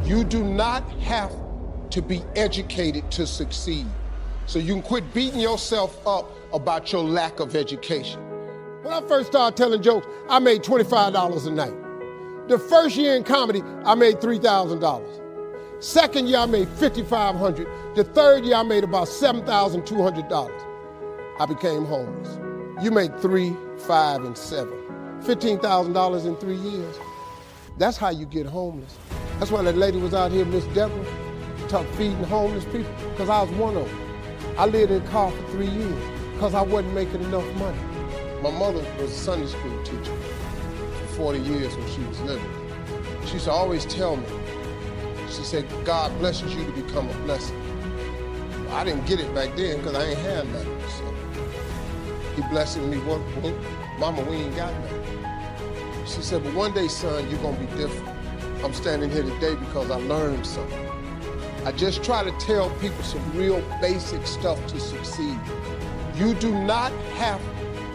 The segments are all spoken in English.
You do not have to be educated to succeed. So you can quit beating yourself up about your lack of education. When I first started telling jokes, I made $25 a night. The first year in comedy, I made $3,000. Second year, I made $5,500. The third year, I made about $7,200. I became homeless. You make 3, 5, and 7. $15,000 in 3 years. That's how you get homeless. That's why that lady was out here, Miss Deborah, feeding homeless people, because I was one of them. I lived in a car for 3 years because I wasn't making enough money. My mother was a Sunday school teacher for 40 years when she was living. She used to always tell me, she said, God blesses you to become a blessing. Well, I didn't get it back then because I ain't had nothing. So he blessed me, well, Mama, we ain't got nothing. She said, but one day, son, you're gonna be different. I'm standing here today because I learned something. I just try to tell people some real basic stuff to succeed. You do not have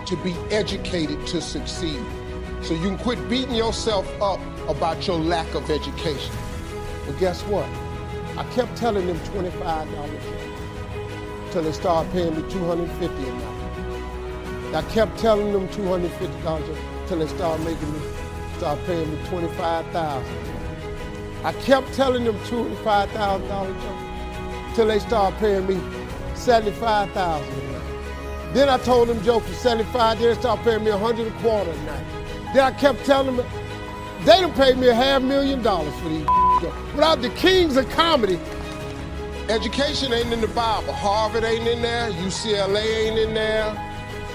to be educated to succeed. So you can quit beating yourself up about your lack of education. But guess what? I kept telling them $25 till they started paying me $250 a night. I kept telling them $250 till they started paying me $25,000. I kept telling them $25,000 till they started paying me $75,000 a night. Then I told them jokes for $75, then they started paying me $100 a quarter a night. Then I kept telling them, they done paid me $500,000 for these jokes. Without the kings of comedy, education ain't in the Bible. Harvard ain't in there, UCLA ain't in there.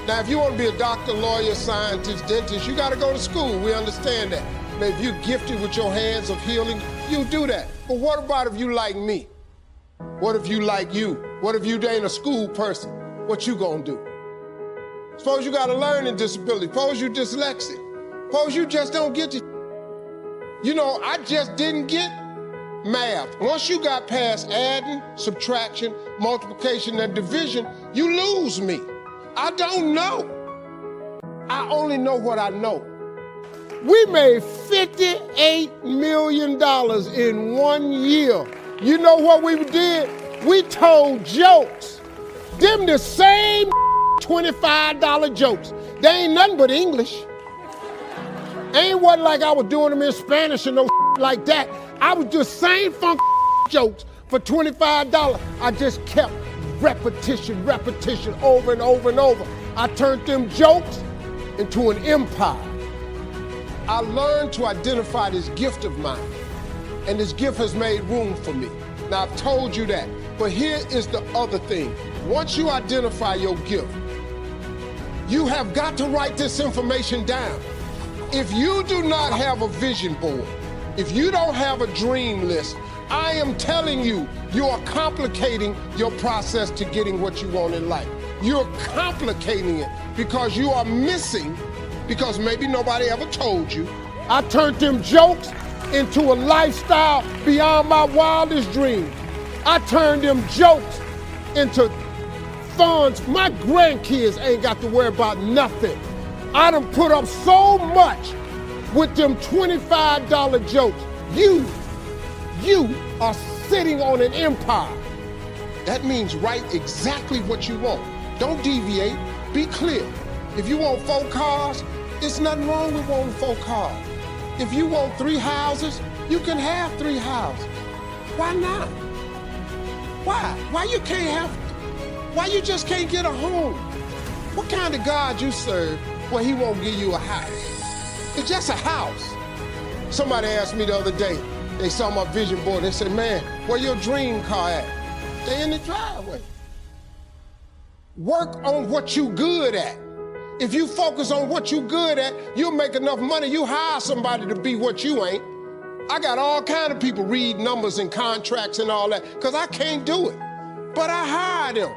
Now, if you want to be a doctor, lawyer, scientist, dentist, you got to go to school. We understand that. Now, if you're gifted with your hands of healing, you do that. But what about if you like me? What if you like you? What if you ain't a school person? What you gonna do? Suppose you got a learning disability. Suppose you dyslexic. Suppose you just don't get it. You know, I just didn't get math. Once you got past adding, subtraction, multiplication, and division, you lose me. I don't know. I only know what I know. We made $58 million in 1 year. You know what we did? We told jokes. Them the same $25 jokes. They ain't nothing but English. Ain't what like I was doing them in Spanish or no like that. I was just saying funk jokes for $25. I just kept repetition over and over and over. I turned them jokes into an empire. I learned to identify this gift of mine, and this gift has made room for me. Now, I've told you that, but here is the other thing. Once you identify your gift, you have got to write this information down. If you do not have a vision board, if you don't have a dream list, I am telling you, you are complicating your process to getting what you want in life. You're complicating it because you are missing, because maybe nobody ever told you. I turned them jokes into a lifestyle beyond my wildest dreams. I turned them jokes into funds. My grandkids ain't got to worry about nothing. I done put up so much with them $25 jokes. You are sitting on an empire. That means write exactly what you want. Don't deviate, be clear. If you want 4 cars, there's nothing wrong with wanting 4 cars. If you want 3 houses, you can have 3 houses. Why not? Why? Why you can't have, why you just can't get a home? What kind of God you serve where he won't give you a house? It's just a house. Somebody asked me the other day, they saw my vision board, they said, man, where your dream car at? They in the driveway. Work on what you good at. If you focus on what you good at, you'll make enough money, you hire somebody to be what you ain't. I got all kind of people read numbers and contracts and all that, because I can't do it. But I hire them.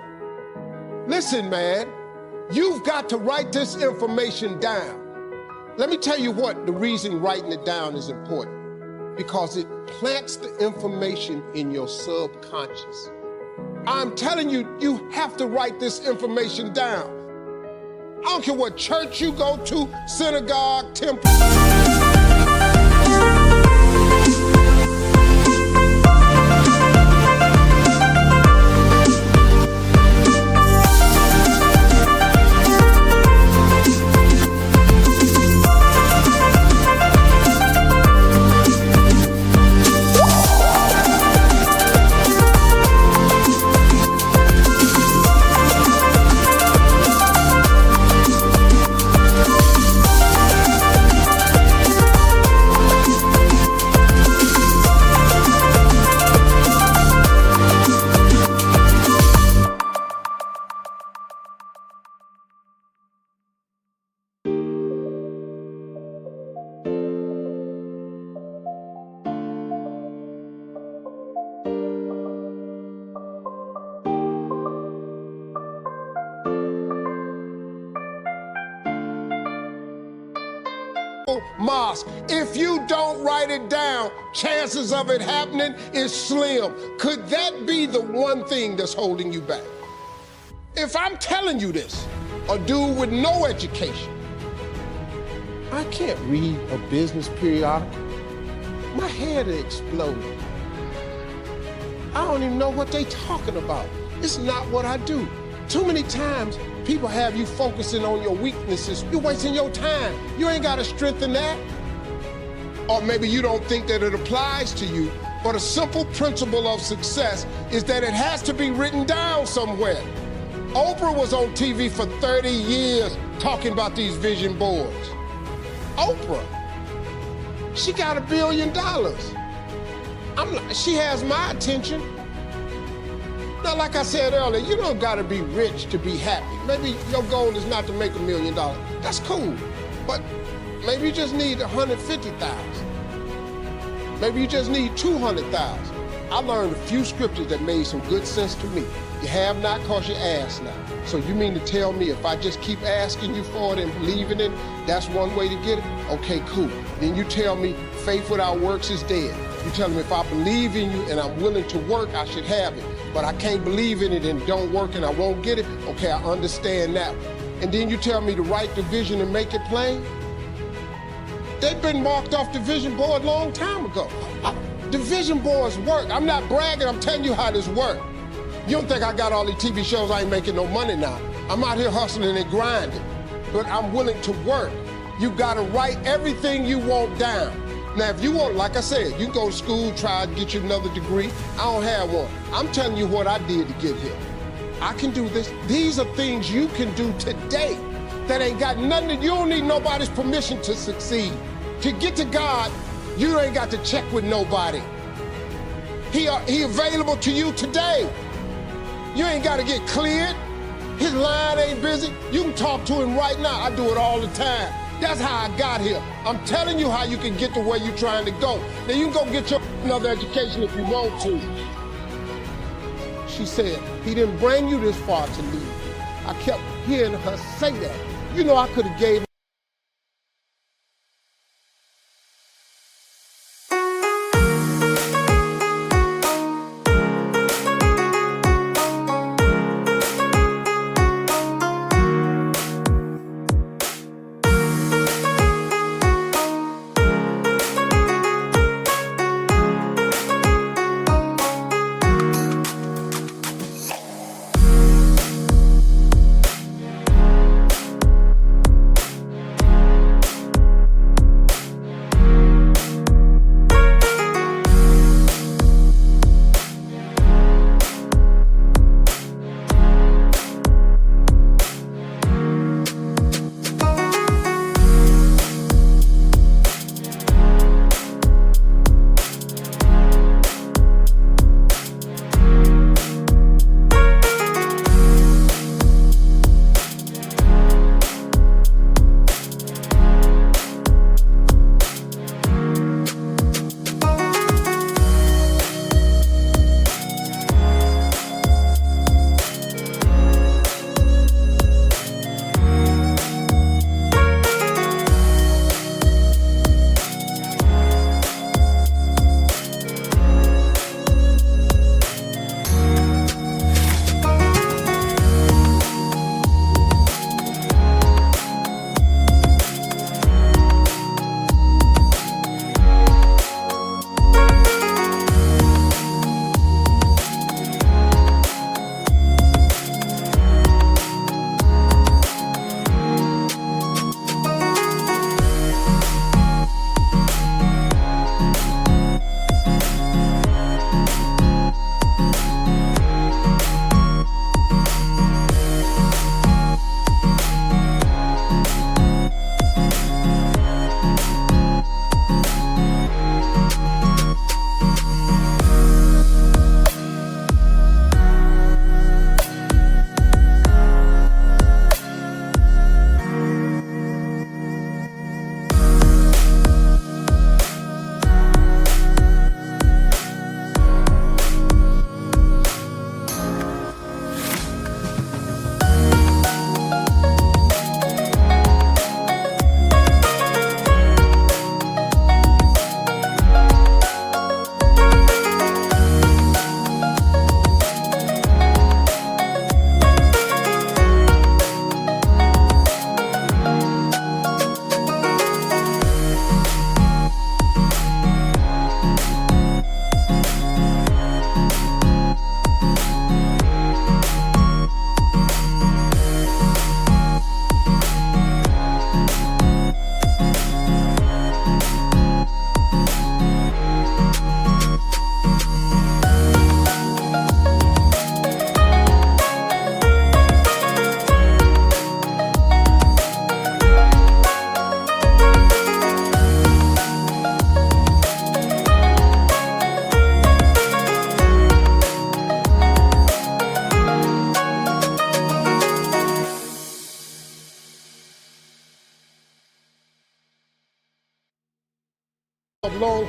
Listen, man, you've got to write this information down. Let me tell you what the reason writing it down is important. Because it plants the information in your subconscious. I'm telling you, you have to write this information down. I don't care what church you go to, synagogue, temple. mosque. If you don't write it down, chances of it happening is slim. Could that be the one thing that's holding you back? If I'm telling you this, a dude with no education, I can't read a business periodical. My head will explode. I don't even know what they talking about. It's not what I do. Too many times, people have you focusing on your weaknesses. You're wasting your time. You ain't got to strengthen that. Or maybe you don't think that it applies to you, but a simple principle of success is that it has to be written down somewhere. Oprah was on TV for 30 years talking about these vision boards. Oprah, she got $1 billion. She has my attention. Now, like I said earlier, you don't gotta be rich to be happy. Maybe your goal is not to make $1 million. That's cool, but maybe you just need 150,000. Maybe you just need 200,000. I learned a few scriptures that made some good sense to me. You have not because you ask not. So you mean to tell me if I just keep asking you for it and believing it, that's one way to get it? Okay, cool. Then you tell me faith without works is dead. You tell me if I believe in you and I'm willing to work, I should have it. But I can't believe in it and don't work and I won't get it. Okay, I understand that. And then you tell me to write the vision and make it plain. They've been marked off the vision board a long time ago. The vision boards work. I'm not bragging, I'm telling you how this works. You don't think I got all these TV shows, I ain't making no money now. I'm out here hustling and grinding, but I'm willing to work. You gotta write everything you want down. Now, if you want, like I said, you go to school, try to get you another degree. I don't have one. I'm telling you what I did to get here. I can do this. These are things you can do today that ain't got nothing, you don't need nobody's permission to succeed. To get to God, you ain't got to check with nobody. He available to you today. You ain't got to get cleared. His line ain't busy. You can talk to him right now. I do it all the time. That's how I got here. I'm telling you how you can get to where you're trying to go. Now you can go get your another education if you want to. She said, he didn't bring you this far to leave. I kept hearing her say that. You know, I could have gave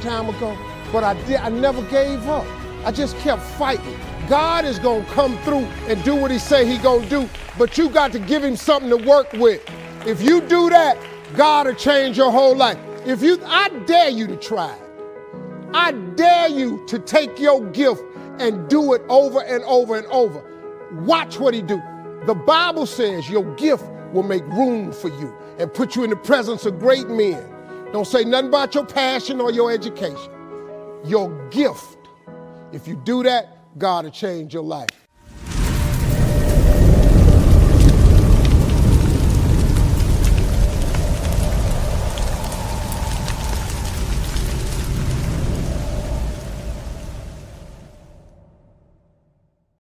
time ago, but I never gave up. I just kept fighting. God is gonna come through and do what he say he gonna do, but you got to give him something to work with. If you do that, God will change your whole life. I dare you to try it. I dare you to take your gift and do it over and over and over. Watch what he do. The Bible says your gift will make room for you and put you in the presence of great men. Don't say nothing about your passion or your education. Your gift. If you do that, God will change your life.